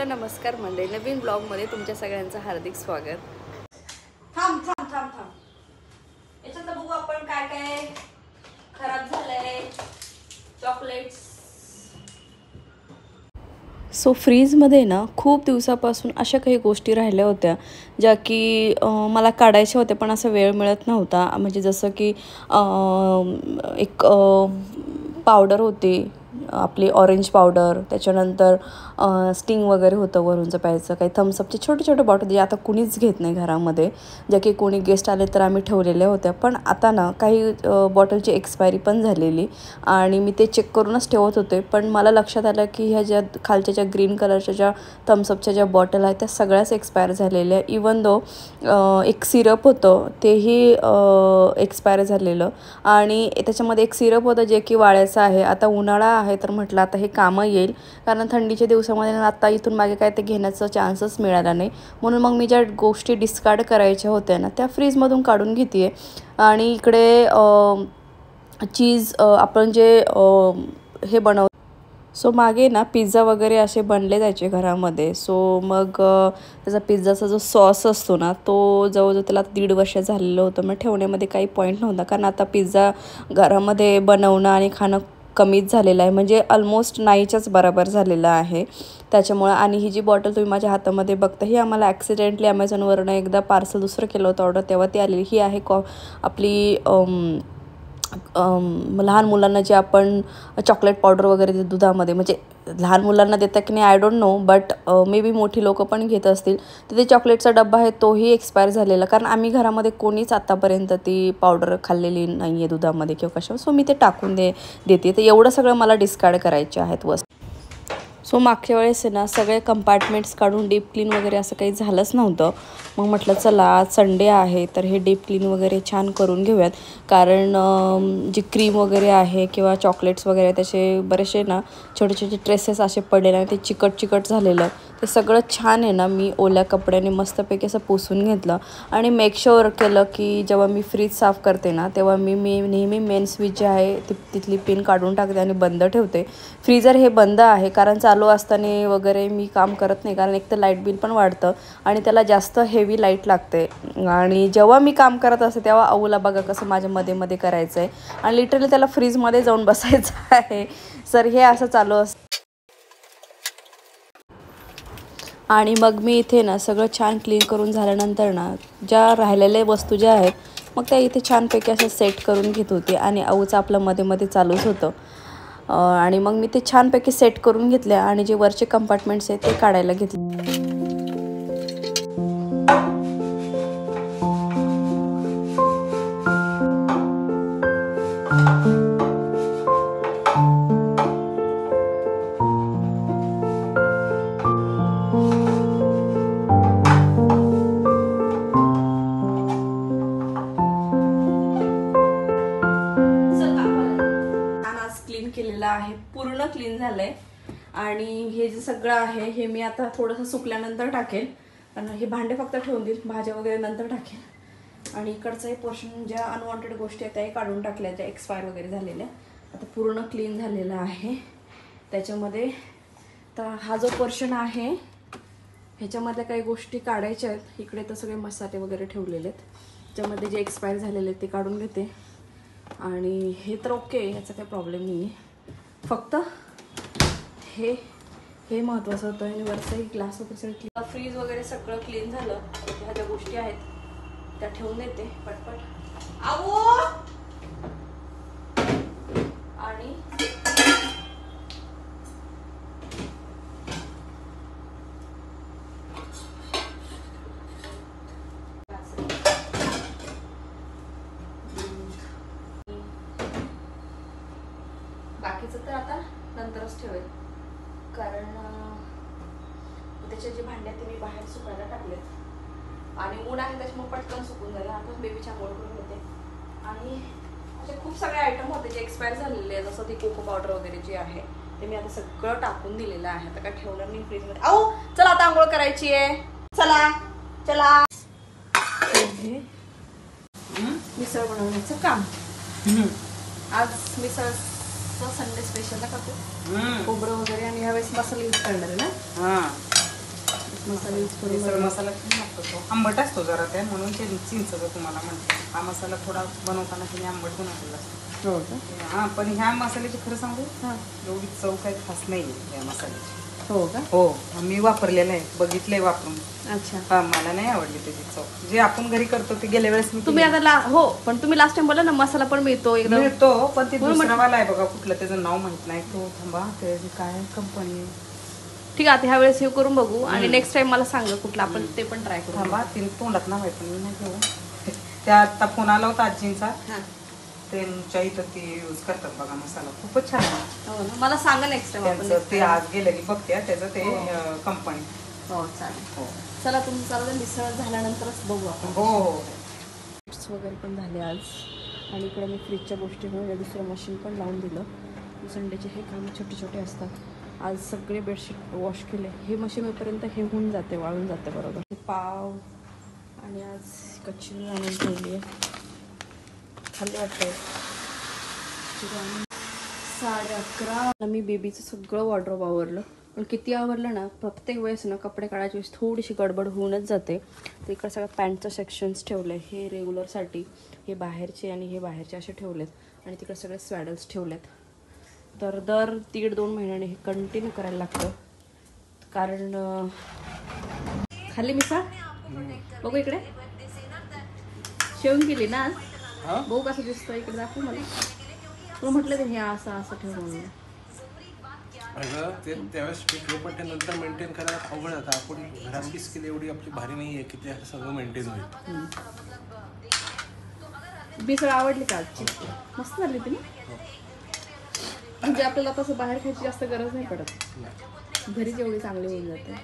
नमस्कार मंडळी, नवीन ब्लॉगमध्ये तुमच्या सगळ्यांचं हार्दिक स्वागत. थांब थांब थांब थांब याच्यात बघू आपण काय काय खराब झालंय. चॉकलेट्स. सो फ्रीजमध्ये ना खूप दिवसापासून अशा काही गोष्टी राहिल्या होत्या ज्या की मला काढायच्या होत्या, पण असा वेळ मिळत नव्हता. म्हणजे जसं की एक पावडर होती आपली ऑरेंज पावडर, त्याच्यानंतर स्टिंग वगैरे होतं वरूनचं प्यायचं, काही थम्सअपचे छोटे छोटे बॉटल जे आता कुणीच घेत नाही घरामध्ये, ज्या की कोणी गेस्ट आले तर आम्ही ठेवलेल्या होत्या. पण आता ना काही बॉटलची एक्सपायरी पण झालेली आणि मी ते चेक करूनच ठेवत होते. पण मला लक्षात आलं की ह्या ज्या खालच्या ज्या ग्रीन कलरच्या ज्या थम्सअपच्या ज्या बॉटल आहेत त्या सगळ्याच एक्सपायर झालेल्या. इवन दो एक सिरप होतं तेही एक्सपायर झालेलं आणि त्याच्यामध्ये एक सिरप होतं जे की वाळ्याचं आहे. आता उन्हाळा आहे तर म्हटलं आता हे कामं येईल, कारण थंडीच्या दिवसामध्ये आता इथून मागे काय ते घेण्याचा चान्सच मिळाला नाही. म्हणून मग मी ज्या गोष्टी डिस्कार्ड करायच्या होत्या ना त्या फ्रीजमधून काढून घेते आहे. आणि इकडे चीज आपण जे हे बनव सो मागे ना पिझ्झा वगैरे असे बनले जायचे घरामध्ये. सो मग त्याचा पिझ्झाचा जो सॉस असतो ना तो जवळजवळ त्याला 1.5 वर्ष झालेलं होतं. मग ठेवण्यामध्ये काही पॉईंट नव्हता, कारण आता पिझ्झा घरामध्ये बनवणं आणि खाणं कमीच झालेलं आहे, म्हणजे ऑलमोस्ट नाहीच्याच बरोबर झालेलं आहे त्याच्यामुळं. आणि ही जी बॉटल तुम्ही माझ्या हातामध्ये बघता ही आम्हाला ॲक्सिडेंटली ॲमेझॉनवरनं एकदा पार्सल दुसरं केलं होतं ऑर्डर, तेव्हा ती आलेली. ही आहे आपली लहान मुलांना जे आपण चॉकलेट पावडर वगैरे ते दुधामध्ये, म्हणजे लहान मुलांना देतात की नाही I don't know, but may be मोठी लोकं पण घेत असतील. तर ते चॉकलेटचा डब्बा आहे तोही एक्सपायर झालेला, कारण आम्ही घरामध्ये कोणीच आतापर्यंत ती पावडर खाल्लेली नाही आहे दुधामध्ये किंवा कशावर. सो मी ते टाकून देते. तर एवढं सगळं मला डिस्कार्ड करायचे आहेत वस्तू. सो मागच्या वेळेस आहे ना सगळे कंपार्टमेंट्स काढून डीप क्लीन वगैरे असं काही झालंच नव्हतं. मग म्हटलं चला आज संडे आहे तर हे डीप क्लीन वगैरे छान करून घेऊयात, कारण जी क्रीम वगैरे आहे किंवा चॉकलेट्स वगैरे त्याचे बरेचसे ना छोटे छोटे ट्रेसेस असे पडलेले आणि ते चिकट झालेलं ते सगळं छान आहे ना मी ओल्या कपड्याने मस्तपैकी असं पुसून घेतलं. आणि मेक शुअर केलं की जेव्हा मी फ्रीज साफ करते ना तेव्हा मी नेहमी मेन स्विच जे आहे तिथली पिन काढून टाकते आणि बंद ठेवते. फ्रीजर हे बंद आहे कारण चालू असताना वगैरे मी काम करत नाही, कारण एक तर लाईट बिल पण वाढतं आणि त्याला जास्त हेवी लाईट लागते. आणि जेव्हा मी काम करत असते तेव्हा आऊला बघा कसं माझ्या मध्ये करायचं आहे आणि लिटरली त्याला फ्रीजमध्ये जाऊन बसायचं आहे. सर हे असं चालू असतं. आणि मग मी इथे ना सगळं छान क्लीन करून झाल्यानंतर ना ज्या राहिलेल्या वस्तू ज्या आहेत मग त्या इथे छानपैकी असं सेट करून घेत होते आणि आऊचं आपलं मध्ये चालूच होतं. आणि मग मी ते छानपैकी सेट करून घेतल्या आणि जे वरचे कंपार्टमेंट्स आहेत ते काढायला घेतले. केलेलं आहे, पूर्ण क्लीन झालंय. आणि हे जे सगळं आहे हे मी आता थोडंसं सुकल्यानंतर टाकेल, कारण हे भांडे फक्त ठेवून देईल, भाज्या वगैरे नंतर टाकेल. आणि इकडचं हे पोर्शन ज्या अनवॉन्टेड गोष्टी आहेत त्याही काढून टाकल्या, ज्या एक्सपायर वगैरे झालेल्या. आता पूर्ण क्लीन झालेला आहे त्याच्यामध्ये. तर हा जो पोर्शन आहे ह्याच्यामधल्या काही गोष्टी काढायच्या आहेत. इकडे तर सगळे मसाले वगैरे ठेवलेले आहेत, त्याच्यामध्ये जे एक्सपायर झालेले आहेत ते काढून घेते. आणि हे तर ओके, याचा काही प्रॉब्लेम नाही आहे, फक्त हे महत्त्वाचं होतं. आणि वरचंही ग्लास वगैरे सगळं क्लीन, फ्रीज वगैरे सगळं क्लीन झालं. ह्या ज्या गोष्टी आहेत त्या ठेवून देते पटपट. आणि बाकीचं तर आता नंतरच ठेवेल, कारण त्याचे जे भांडे आहेत ते मी बाहेर सुकायला टाकलेत आणि ऊन आहे त्याच्यामुळे पटकन सुकून जाईल. आता बेबीची आंघोळ करून घेते. आणि असे खूप सगळे आयटम होते जे एक्सपायर झालेले आहेत, जसं ती कोको पावडर वगैरे जे आहे ते मी आता सगळं टाकून दिलेलं आहे. आता काय ठेवणार नाही फ्रीजमध्ये. आओ चला आता आंघोळ करायची आहे, चला चला. मिसळ बनवण्याचं काम आज मिसळ संडे स्पेशल करतो, खोबरं वगैरे. आणि ह्यावेळेस मसाला यूज करणार आहे ना. मसाला यूज करून मिसळ मसाला छान लागतो तो. आंबट असतो जरा त्या, म्हणून ते चिंचचं तुम्हाला म्हणते. हा मसाला थोडा बनवताना तिने आंबट बनवलेला असतो. हो का? हां, पण ह्या मसाल्याची खरं सांगू, एवढी चव काही खास नाही आहे या मसाल्याची. हो का? हो, मी वापरलेलं आहे, बघितलंय वापरून. अच्छा. हा, मला नाही आवडली त्याची चव. जे आपण घरी करतो ते गेल्या वेळेस मी तुम्ही आता हो, पण तुम्ही लास्ट टाइम बोला ना मसाला पण मिळतो एकदम. मिळतो, पण ते दुसरावाला आहे बघा, कुठलं त्याचं नाव माहित नाही. तो थांबा, त्याची काय कंपनी. ठीक आहे, आता ह्या वेळेस हे करून बघू आणि नेक्स्ट टाइम मला सांगा कुठलं, आपण ते पण ट्राय करू. थांबा, तिने तोंडात नाव आहे पण मी नाही घेऊ. त्या आता फोन आला होता आजींचा, त्यांच्या इथं ते यूज करतात बघा मसाला, खूपच छान आहे. हो ना, मला सांगा नेक्स्ट टाइम आपण. ते आज गेलं की बघते त्याचं ते कंपनी. हो चालेल. हो, चला तुम्ही चालू मिसळ झाल्यानंतरच बघू आपण. हो हो. वगैरे पण झाले आज, आणि इकडे मी फ्रीजच्या गोष्टी म्हणून दुसरं मशीन पण लावून दिलं. संडेचे हे काम छोटे छोटे असतात. आज सगळे बेडशीट वॉश केले. हे मशीन होईपर्यंत हे होऊन जाते, वाळून जाते बरोबर. पाव आणि आज कचोरी आणून ठेवली आहे, खाली वाटते. 11:30 मी बेबीचं सगळं वॉर्डरोब आवरलं, पण किती आवरलं ना, प्रत्येक वेळेस ना कपडे काढायची वेळेस थोडीशी गडबड होऊनच जाते. तर इकडे सगळं पॅन्टचं सेक्शन्स ठेवले, हे रेग्युलरसाठी, हे बाहेरचे आणि हे बाहेरचे असे ठेवलेत, आणि तिकडे सगळे स्वॅडल्स ठेवलेत. तर दर 1.5-2 महिन्याने हे कंटिन्यू करायला लागतं, कारण खाली मिसळ बघू इकडे शेवून केली ना आज. बघू कसं दिसतं, इकडे दाखवू मला. तुला म्हटलं ते हे असं असं ठेवून ते त्यावेळेस ठेवलं, पण त्यानंतर मेंटेन करायला अवघड जातं. आपण घरातली स्किल एवढी आपली भारी नाही आहे की ते सगळं मेंटेन होईल. मिसळ आवडली का आजची? मस्त झाली ती. म्हणजे आपल्याला तसं बाहेर खायची जास्त गरज नाही पडत, घरीच एवढी चांगली होऊन जाते.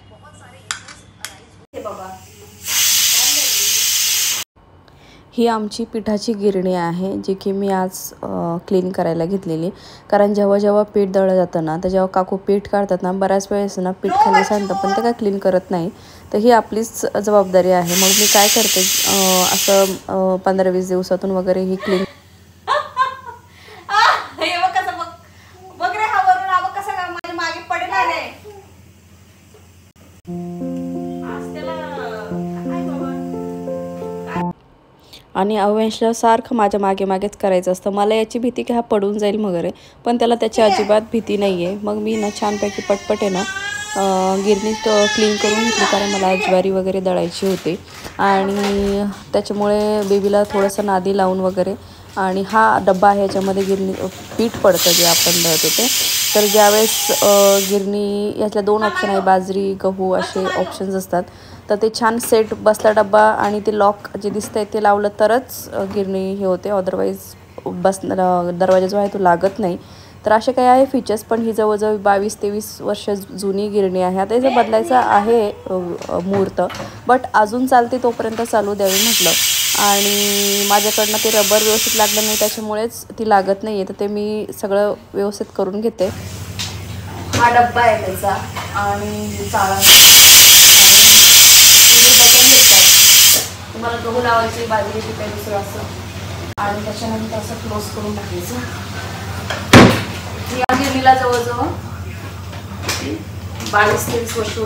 ही आमची पिठाची गिरणी आहे, जी की मी आज क्लीन करायला घेतलेली. कारण जेव्हा जेव्हा पीठ दळलं जातं ना, तर जेव्हा काकू पीठ काढतात ना, बऱ्याच वेळेस ना पीठ खाली सांडतं, पण ते काय क्लीन करत नाही. तर ही आपलीच जबाबदारी आहे. मग मी काय करते, असं 15-20 दिवसातून वगैरे ही क्लीन. आणि अवंशला सारखं माझ्या मागे मागेच करायचं असतं. मला याची भीती की हा पडून जाईल वगैरे, पण त्याला त्याची अजिबात भीती नाही आहे. मग मी ना छानपैकी पटपट आहे ना गिरणीत क्लीन करून घेतली, कारण मला ज्वारी वगैरे दळायची होती, आणि त्याच्यामुळे बेबीला थोडंसं नादी लावून वगैरे. आणि हा डब्बा आहे, याच्यामध्ये गिरणी पीठ पडतं जे आपण दळतो ते. तर ज्यावेळेस गिरणी, यातल्या 2 ऑप्शन आहे, बाजरी गहू असे ऑप्शन्स असतात. तर ते छान सेट बसला डब्बा, आणि ते लॉक जे दिसतंय ते लावलं तरच गिरणी हे होते, अदरवाईज दरवाजा जो आहे तो लागत नाही. तर असे काही आहे फीचर्स, पण ही जवळजवळ 22-23 वर्ष जुनी गिरणी आहे. आता याचं बदलायचं आहे मुहूर्त, बट अजून चालते तोपर्यंत चालू द्यावी म्हटलं. आणि माझ्याकडनं ते रबर व्यवस्थित लागलं नाही, त्याच्यामुळेच ती लागत नाही आहे. तर ते मी सगळं व्यवस्थित करून घेते. हा डब्बा आहे त्याचा, आणि चाळा तुम्हाला गहू लावायची, बाजरीची काही दुसरं असं, आणि त्याच्यानंतर असं क्लोज करून टाकायचं. या गिरणीला जवळजवळ 22-23 वर्ष.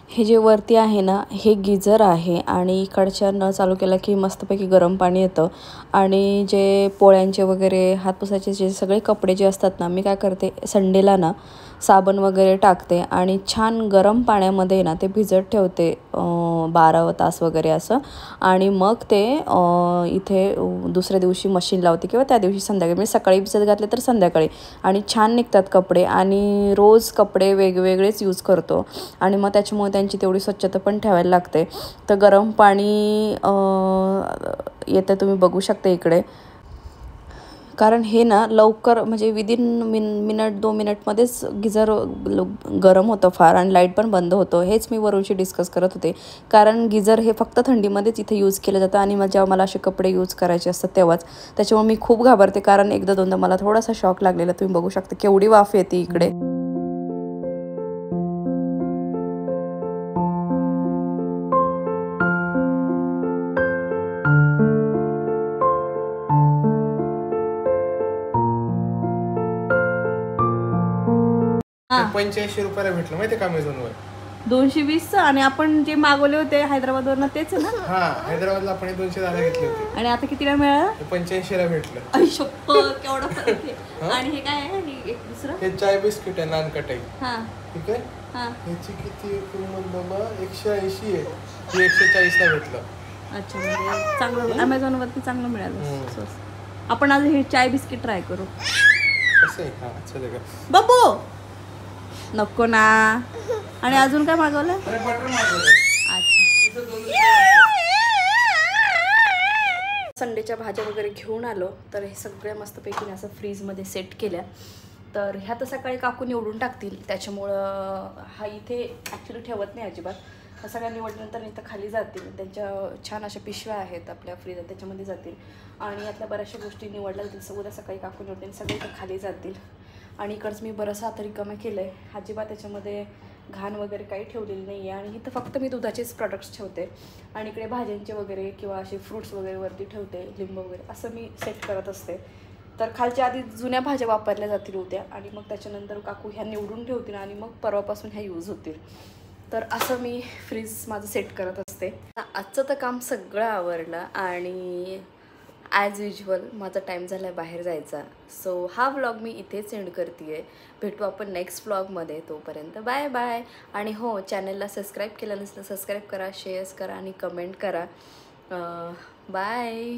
हे जे वरती आहे ना, हे गिझर आहे, आणि इकडच्या नळ चालू केला की मस्तपैकी गरम पाणी येतं. आणि जे पोळ्यांचे वगैरे हात पुसायचे जे सगळे कपडे जे असतात ना, मी काय करते, संडेला ना साबण वगैरे टाकते, आणि छान गरम पाण्यामध्ये ना ते भिजत ठेवते 12 तास वगैरे असं. आणि मग ते इथे दुसऱ्या दिवशी मशीन लावते, किंवा त्या दिवशी संध्याकाळी, म्हणजे सकाळी भिजत घातले तर संध्याकाळी, आणि छान निघतात कपडे. आणि रोज कपडे वेगवेगळेच यूज करतो, आणि मग त्याच्यामुळे त्यांची तेवढी स्वच्छता पण ठेवायला लागते. तर गरम पाणी येतं, तुम्ही बघू शकता इकडे. कारण हे ना लवकर म्हणजे विदिन मिनट 2 मिनटमध्येच गिझर गरम होतं फार आणि लाईट पण बंद होतं. हेच मी वरूनशी डिस्कस करत होते, कारण गिझर हे फक्त थंडीमध्येच इथे यूज केलं जातं आणि जेव्हा मला असे कपडे यूज करायचे असतात तेव्हाच. त्याच्यामुळे मी खूप घाबरते, कारण एकदा दोनदा मला थोडासा शॉक लागलेला. तुम्ही बघू शकता केवढी वाफ येते इकडे. ते 85 रुपयाला भेटलं माहितीये का अमेझॉनवर. 220 आणि आपण जे मागवले होते हैदराबादवरनं तेच ना. हा, हैदराबादला आपण 210 ला घेतले होते आणि आता कितीला मिळालं? 85 ला भेटलं. केवढा फरक आहे. आणि हे काय आहे? एक दुसरं हे चाय बिस्किट आहे, नान कटाई. हा ठीक आहे. हा. ह्याची किती बाबा 180 आहे, हे 140 ला भेटलं. अच्छा, म्हणजे चांगलं अमेझॉनवरती चांगलं मिळालं स्वस्त. आपण आज हे चाय बिस्किट ट्राय करू. कसं आहे? हा, चला का. बाबू नको ना. आणि अजून काय मागवलं? अरे बटर मागवलं. संडेच्या भाज्या वगैरे घेऊन आलो, तर हे सगळ्या मस्तपैकी असं फ्रीजमध्ये सेट केल्या. तर ह्या तर सकाळी काकू निवडून टाकतील, त्याच्यामुळं हा इथे ॲक्च्युली ठेवत नाही अजिबात. ह्या सगळ्या निवडल्यानंतर इथं खाली जातील. त्यांच्या छान अशा पिशव्या आहेत आपल्या फ्रीज, त्याच्यामध्ये जातील. आणि यातल्या बऱ्याचशा गोष्टी निवडल्या जातील. उद्या सकाळी काकू निवडतील, सगळे इथं खाली जातील. आणि इकडचं मी बरंचसं आता रिकामं केलं आहे. अजिबात त्याच्यामध्ये घाण वगैरे काही ठेवलेली नाही आहे. आणि इथं फक्त मी दुधाचेच प्रॉडक्ट्स ठेवते आणि इकडे भाज्यांचे वगैरे किंवा असे फ्रूट्स वगैरे वरती ठेवते, लिंबू वगैरे असं मी सेट करत असते. तर खालच्या आधी जुन्या भाज्या वापरल्या जातील उद्या, आणि मग त्याच्यानंतर काकू ह्या निवडून ठेवतील आणि मग परवापासून ह्या यूज होतील. तर असं मी फ्रीज माझं सेट करत असते. आजचं तर काम सगळं आवरलं आणि ॲज युजल माझा टाईम झाला आहे बाहेर जायचा. सो हा व्लॉग मी इथेच एंड करते आहे. भेटू आपण नेक्स्ट व्लॉगमध्ये. तोपर्यंत बाय बाय. आणि हो, चॅनलला सबस्क्राईब केलं नसलं सबस्क्राईब करा, शेअर्स करा आणि कमेंट करा. बाय.